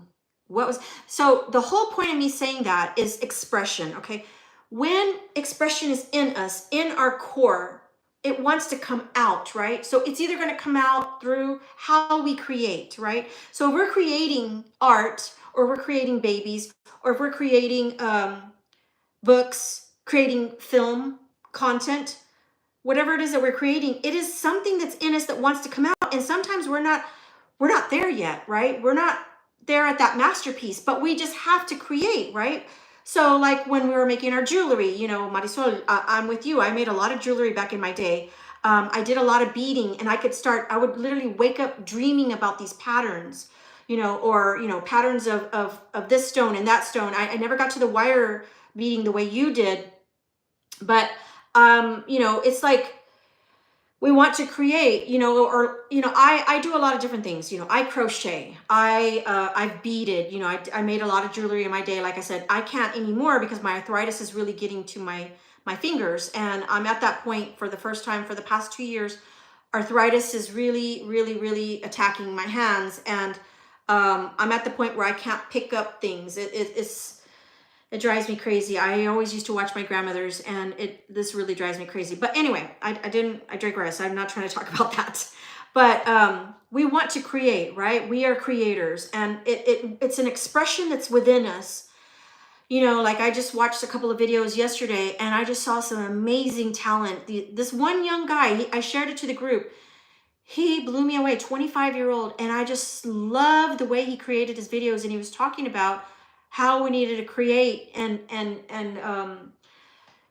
So the whole point of me saying that is expression, okay? When expression is in us, in our core, it wants to come out, right? So it's either going to come out through how we create, right? So if we're creating art, or we're creating babies, or if we're creating books, creating film content, whatever it is that we're creating, it is something that's in us that wants to come out. And sometimes we're not there yet, right? We're not there at that masterpiece, but we just have to create, right? So like when we were making our jewelry, you know, Marisol, I'm with you. I made a lot of jewelry back in my day. I did a lot of beading, and I would literally wake up dreaming about these patterns, you know, or, you know, patterns of this stone and that stone. I never got to the wire beading the way you did, but, you know, it's like, we want to create, you know, or, you know, I do a lot of different things. You know, I crochet, I've beaded, you know, I made a lot of jewelry in my day. Like I said, I can't anymore because my arthritis is really getting to my fingers. And I'm at that point for the first time for the past 2 years. Arthritis is really, really, really attacking my hands. And I'm at the point where I can't pick up things. It drives me crazy. I always used to watch my grandmothers, and this really drives me crazy. But anyway, I digress. I'm not trying to talk about that. But we want to create, right? We are creators, and it's an expression that's within us. You know, like I just watched a couple of videos yesterday, and I just saw some amazing talent. This one young guy, I shared it to the group. He blew me away, 25-year-old, and I just love the way he created his videos. And he was talking about how we needed to create and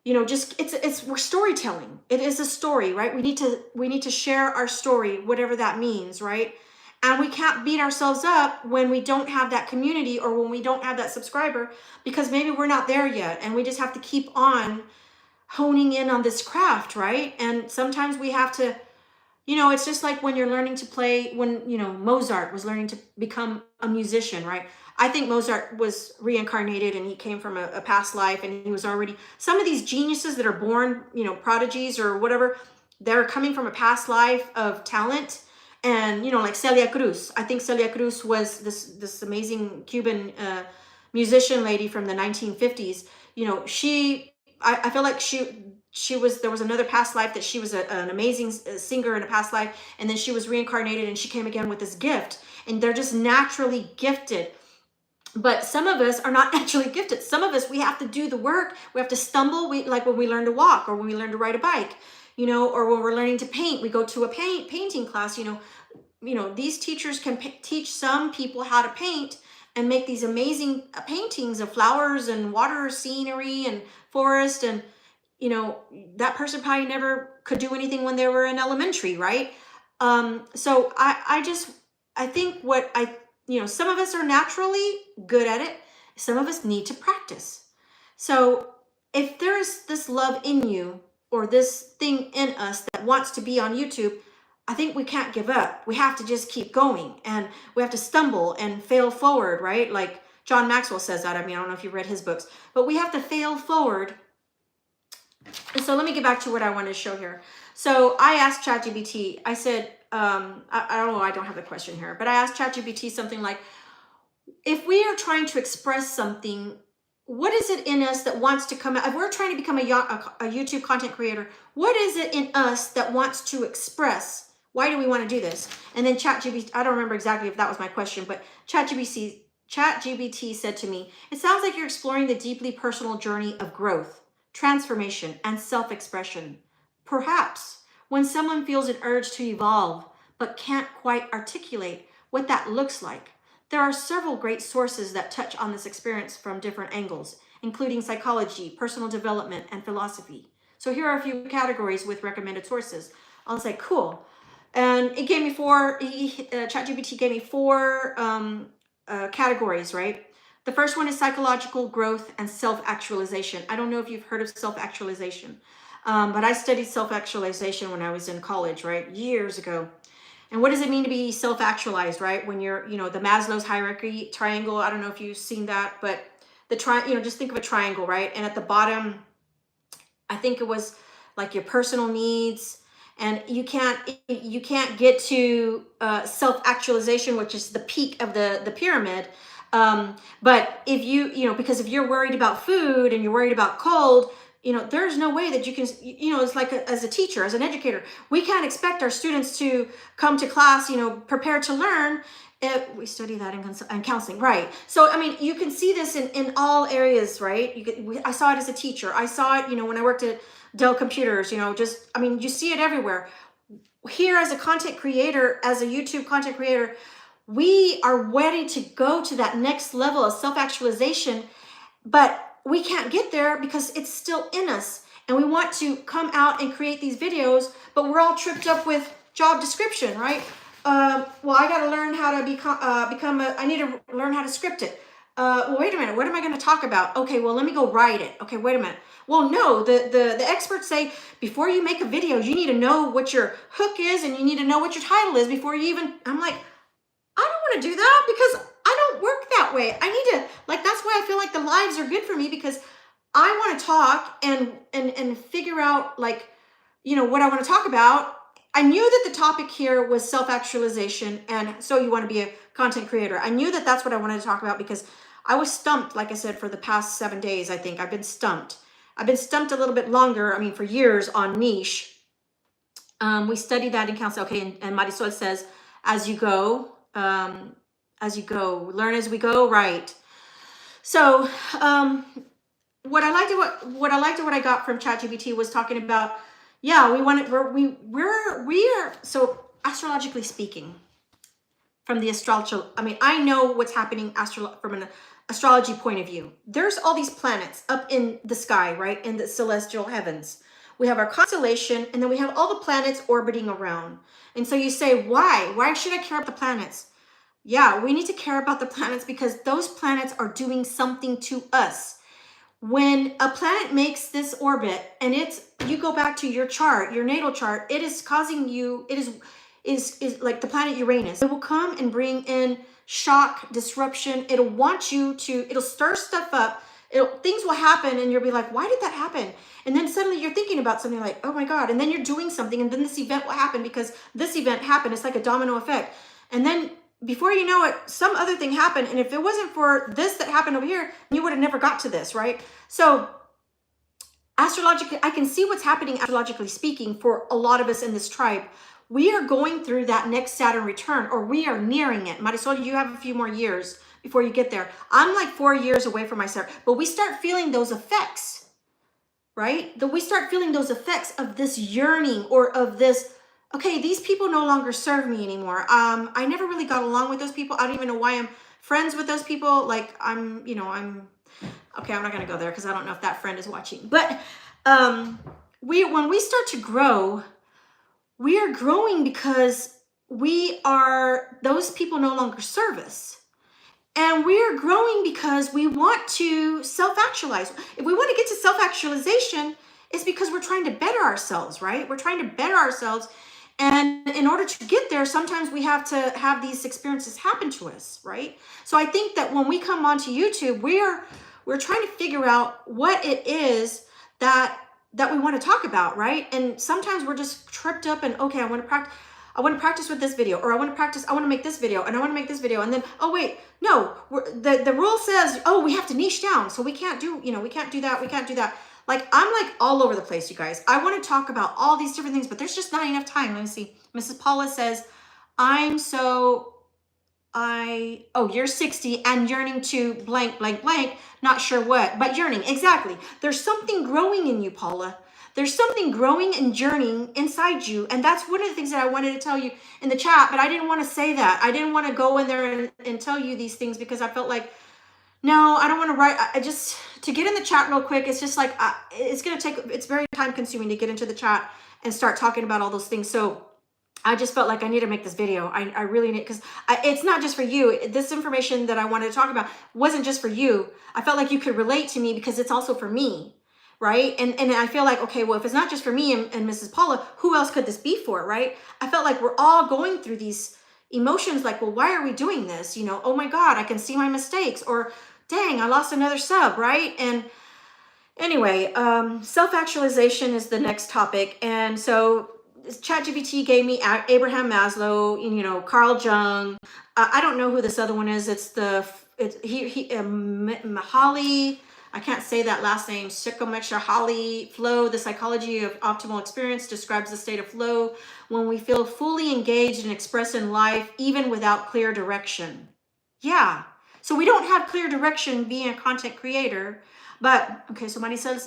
you know, just we're storytelling. It is a story, right? We need to share our story, whatever that means, right? And we can't beat ourselves up when we don't have that community, or when we don't have that subscriber, because maybe we're not there yet, and we just have to keep on honing in on this craft, right? And sometimes we have to, you know, it's just like when you're learning to play, when, you know, Mozart was learning to become a musician, right? I think Mozart was reincarnated, and he came from a past life, and he was already, some of these geniuses that are born, you know, prodigies or whatever, they're coming from a past life of talent. And, you know, like Celia Cruz. I think Celia Cruz was this amazing Cuban musician lady from the 1950s. You know, I feel like there was another past life that she was an amazing singer in a past life, and then she was reincarnated, and she came again with this gift, and they're just naturally gifted. But some of us are not naturally gifted. Some of us, we have to do the work. We have to stumble. Like when we learn to walk, or when we learn to ride a bike, you know, or when we're learning to paint, we go to a painting class. You know, these teachers can teach some people how to paint and make these amazing paintings of flowers and water scenery and forest. And, you know, that person probably never could do anything when they were in elementary, right? So I think you know, some of us are naturally good at it. Some of us need to practice. So if there's this love in you, or this thing in us that wants to be on YouTube, I think we can't give up. We have to just keep going, and we have to stumble and fail forward, right? Like John Maxwell says that. I mean, I don't know if you've read his books, but we have to fail forward. And so let me get back to what I wanted to show here. So I asked ChatGPT, I said, I don't know, I don't have the question here, but I asked ChatGPT something like, if we are trying to express something, what is it in us that wants to come out? If we're trying to become a YouTube content creator, what is it in us that wants to express? Why do we want to do this? And then ChatGPT, I don't remember exactly if that was my question, but ChatGPT said to me, it sounds like you're exploring the deeply personal journey of growth, transformation, and self-expression. Perhaps when someone feels an urge to evolve, but can't quite articulate what that looks like. There are several great sources that touch on this experience from different angles, including psychology, personal development, and philosophy. So here are a few categories with recommended sources. I'll say, cool. And it gave me ChatGPT gave me four categories, right? The first one is psychological growth and self-actualization. I don't know if you've heard of self-actualization, but I studied self-actualization when I was in college, right? Years ago. And what does it mean to be self-actualized, right? When you're, the Maslow's hierarchy triangle, I don't know if you've seen that, but just think of a triangle, right? And at the bottom, I think it was like your personal needs, and you can't get to self-actualization, which is the peak of the pyramid. But if because if you're worried about food and you're worried about cold, there's no way that you can, it's like as a teacher, as an educator, we can't expect our students to come to class, prepared to learn. We study that in counseling, right? So, I mean, you can see this in all areas, right? I saw it as a teacher. I saw it, when I worked at Dell Computers, you see it everywhere. Here as a content creator, as a YouTube content creator, we are ready to go to that next level of self-actualization, but we can't get there because it's still in us. And we want to come out and create these videos, but we're all tripped up with job description, right? Well, I got to learn how to I need to learn how to script it. Well, wait a minute, what am I going to talk about? Okay, well, let me go write it. Okay, wait a minute. Well, no, the experts say before you make a video, you need to know what your hook is and you need to know what your title is before you even, I'm like, I don't want to do that because I don't work that way. I need to, that's why I feel like the lives are good for me, because I want to talk and figure out what I want to talk about. I knew that the topic here was self-actualization, and so you want to be a content creator. I knew that that's what I wanted to talk about because I was stumped, like I said, for the past 7 days, I think. I've been stumped. I've been stumped a little bit longer, for years on niche. We studied that in counseling. Okay, and Marisol says, as you go, learn as we go, right? So what I got from ChatGPT was talking about, we're so astrologically speaking, from the astrology, I know what's happening from an astrology point of view. There's all these planets up in the sky, right? In the celestial heavens. We have our constellation, and then we have all the planets orbiting around. And so you say, why? Why should I care about the planets? Yeah, we need to care about the planets because those planets are doing something to us. When a planet makes this orbit and you go back to your chart, your natal chart, it is causing you, it is like the planet Uranus. It will come and bring in shock, disruption. It'll stir stuff up. Things will happen and you'll be like, why did that happen? And then suddenly you're thinking about something like, oh my God. And then you're doing something and then this event will happen because this event happened. It's like a domino effect. And then before you know it, some other thing happened. And if it wasn't for this that happened over here, you would have never got to this, right? So astrologically, I can see what's happening astrologically speaking for a lot of us in this tribe. We are going through that next Saturn return, or we are nearing it. Marisol, you have a few more years before you get there. I'm like 4 years away from my Saturn, but we start feeling those effects, right? We start feeling those effects of this yearning or of this, okay, these people no longer serve me anymore. I never really got along with those people. I don't even know why I'm friends with those people. Like okay, I'm not going to go there because I don't know if that friend is watching. But when we start to grow, we are growing because those people no longer serve us. And we are growing because we want to self-actualize. If we want to get to self-actualization, it's because we're trying to better ourselves, right? We're trying to better ourselves. And in order to get there, sometimes we have to have these experiences happen to us, right? So I think that when we come onto YouTube, we're trying to figure out what it is that we want to talk about, right? And sometimes we're just tripped up and, okay, I want to practice with this video, or I want to make this video, and I want to make this video. And then, oh wait, no, the rule says, oh, we have to niche down. So we can't do that. We can't do that. Like, I'm like all over the place, you guys. I want to talk about all these different things, but there's just not enough time. Let me see. Mrs. Paula says, you're 60 and yearning to blank, blank, blank. Not sure what, but yearning. Exactly. There's something growing in you, Paula. There's something growing and journeying inside you. And that's one of the things that I wanted to tell you in the chat, but I didn't want to say that. I didn't want to go in there and tell you these things because I felt like, no, I don't want to write. To get in the chat real quick, it's just like, it's very time consuming to get into the chat and start talking about all those things. So I just felt like I need to make this video. I really need, because it's not just for you. This information that I wanted to talk about wasn't just for you. I felt like you could relate to me because it's also for me, right? And I feel like, okay, well, if it's not just for me and Mrs. Paula, who else could this be for, right? I felt like we're all going through these emotions like, well, why are we doing this? You know, oh my God, I can see my mistakes, or dang, I lost another sub, right? And anyway, self-actualization is the next topic. And so ChatGPT gave me Abraham Maslow, you know, Carl Jung. I don't know who this other one is. It's Mahali. I can't say that last name. Hali flow. The psychology of optimal experience describes the state of flow when we feel fully engaged and expressed in life, even without clear direction. Yeah. So we don't have clear direction being a content creator. But okay, so Marisol,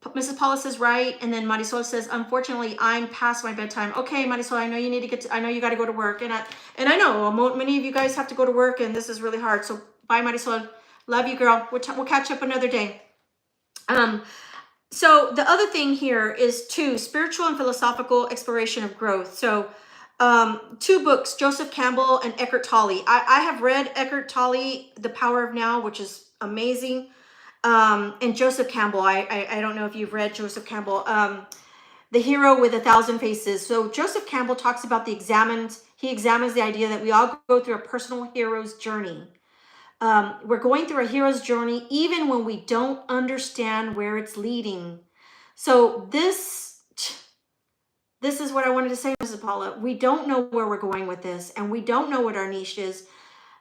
Mrs. Paula says right, and then Marisol says, unfortunately, I'm past my bedtime. Okay, Marisol, I know you need to I know you got to go to work, and I know many of you guys have to go to work, and this is really hard. So bye, Marisol. Love you, girl. We'll catch up another day. So the other thing here is spiritual and philosophical exploration of growth. So 2 books, Joseph Campbell and Eckhart Tolle. I have read Eckhart Tolle, The Power of Now, which is amazing. And Joseph Campbell, I don't know if you've read Joseph Campbell, The Hero with 1,000 Faces. So Joseph Campbell talks about he examines the idea that we all go through a personal hero's journey. We're going through a hero's journey even when we don't understand where it's leading. So this is what I wanted to say, Mrs. Paula. We don't know where we're going with this, and we don't know what our niche is,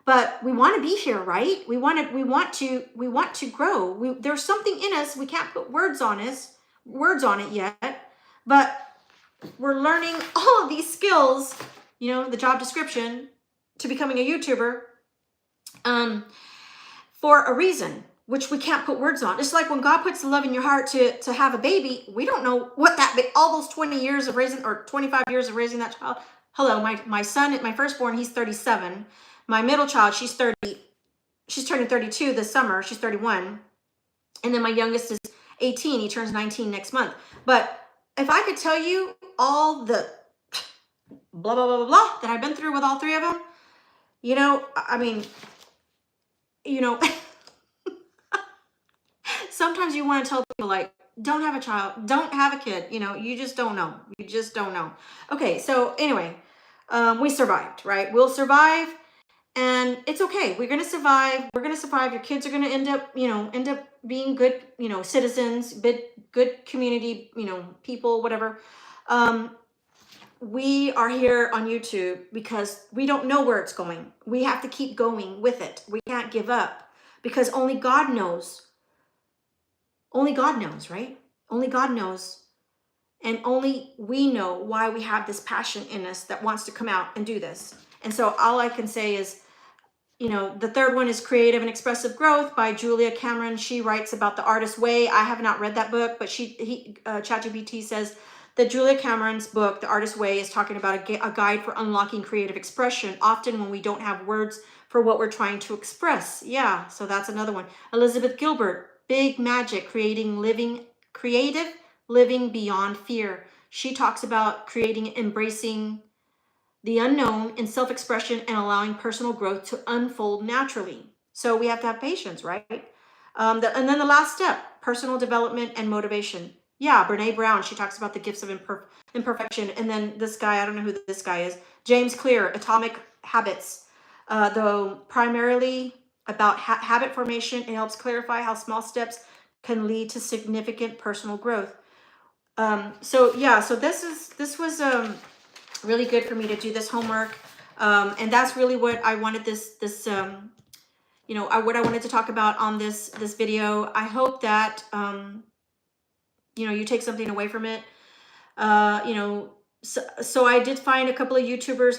but we want to be here, right? We want to grow. There's something in us. We can't put words on it yet, but we're learning all of these skills, you know, the job description to becoming a YouTuber, for a reason, which we can't put words on. It's like when God puts the love in your heart to have a baby, we don't know what all those 20 years of raising, or 25 years of raising that child. Hello, my son, my firstborn, he's 37. My middle child, she's 30. She's turning 32 this summer. She's 31. And then my youngest is 18. He turns 19 next month. But if I could tell you all the blah, blah, blah, blah, blah that I've been through with all 3 of them, you know, I mean, you know, sometimes you want to tell people, like, don't have a child, don't have a kid, you know, you just don't know. You just don't know. Okay, so anyway, we survived, right? We'll survive, and it's okay. We're going to survive. We're going to survive. Your kids are going to end up being good, you know, citizens, good community, you know, people, whatever. We are here on YouTube because we don't know where it's going. We have to keep going with it. We can't give up, because only God knows. Only God knows, right? Only God knows. And only we know why we have this passion in us that wants to come out and do this. And so all I can say is, you know, the 3rd one is Creative and Expressive Growth by Julia Cameron. She writes about the artist's way. I have not read that book, but ChatGPT says that Julia Cameron's book, The Artist's Way, is talking about a guide for unlocking creative expression, often when we don't have words for what we're trying to express. Yeah, so that's another one. Elizabeth Gilbert, Big Magic, Creative Living Beyond Fear. She talks about embracing the unknown in self-expression and allowing personal growth to unfold naturally. So we have to have patience, right? And then the last step, personal development and motivation. Yeah, Brene Brown, she talks about the gifts of imperfection. And then this guy, I don't know who this guy is, James Clear, Atomic Habits. Though primarily about habit formation, it helps clarify how small steps can lead to significant personal growth. So this was really good for me to do this homework, and that's really what I wanted you know, what I wanted to talk about on this video. I hope that you know, you take something away from it. You know, so I did find a couple of YouTubers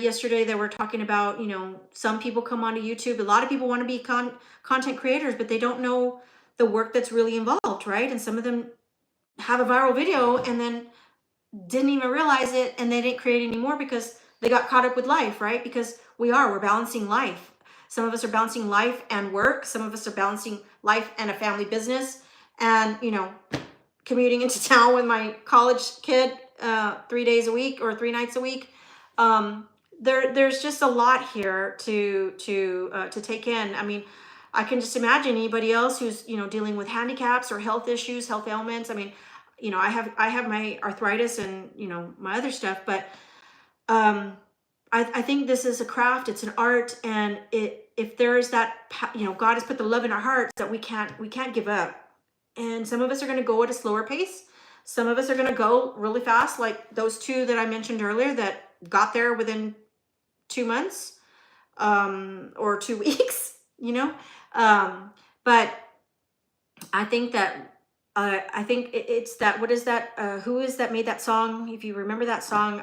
yesterday that were talking about, you know, some people come onto YouTube. A lot of people want to be content creators, but they don't know the work that's really involved, right? And some of them have a viral video and then didn't even realize it, and they didn't create anymore because they got caught up with life, right? Because we're balancing life. Some of us are balancing life and work. Some of us are balancing life and a family business, and, you know, commuting into town with my college kid 3 days a week or 3 nights a week. There's just a lot here to take in. I mean, I can just imagine anybody else who's, you know, dealing with handicaps or health issues, health ailments. I mean, you know, I have my arthritis and, you know, my other stuff, but um, I think this is a craft, it's an art, and if there is that, you know, God has put the love in our hearts that we can't give up. And some of us are going to go at a slower pace. Some of us are going to go really fast, like those two that I mentioned earlier that got there within 2 months, or 2 weeks, you know. But I think that I think it's that, what is that? Who is that made that song? If you remember that song,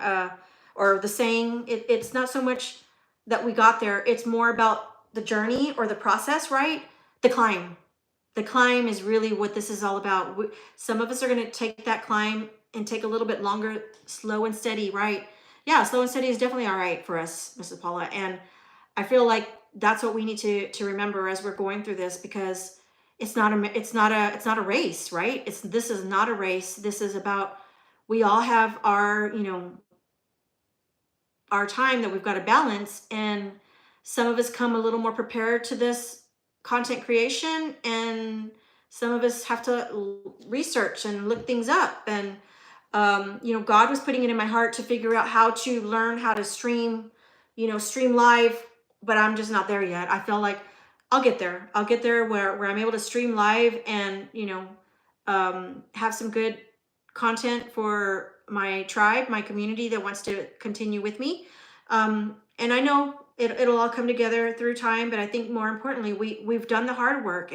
or the saying, it's not so much that we got there. It's more about the journey or the process, right? The climb. The climb is really what this is all about. Some of us are going to take that climb and take a little bit longer, slow and steady, right? Yeah, slow and steady is definitely all right for us, Mrs. Paula. And I feel like that's what we need to remember as we're going through this, because it's not a race, right? This is not a race. This is about, we all have our, you know, our time that we've got to balance, and some of us come a little more prepared to this content creation, and some of us have to research and look things up. And you know, God was putting it in my heart to figure out how to learn how to stream, you know, stream live, but I'm just not there yet. I feel like I'll get there. I'll get there where I'm able to stream live and, you know, have some good content for my tribe, my community that wants to continue with me. And I know it'll all come together through time, but I think more importantly, we've done the hard work.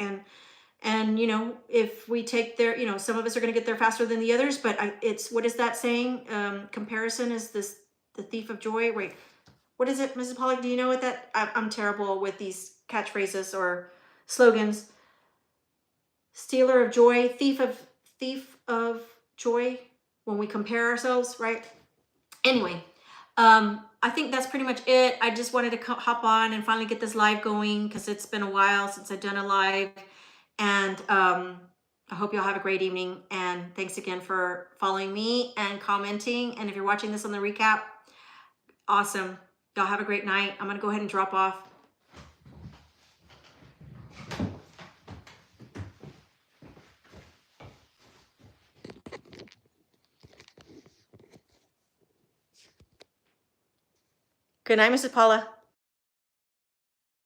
And you know, if we take there, you know, some of us are going to get there faster than the others, but it's, what is that saying? Comparison is the thief of joy. Wait, what is it, Mrs. Pollock? Do you know what that? I'm terrible with these catchphrases or slogans. Stealer of joy, thief of joy, when we compare ourselves, right? Anyway, I think that's pretty much it. I just wanted to hop on and finally get this live going, because it's been a while since I've done a live. And I hope y'all have a great evening. And thanks again for following me and commenting. And if you're watching this on the recap, awesome. Y'all have a great night. I'm going to go ahead and drop off. Good night, Mrs. Paula.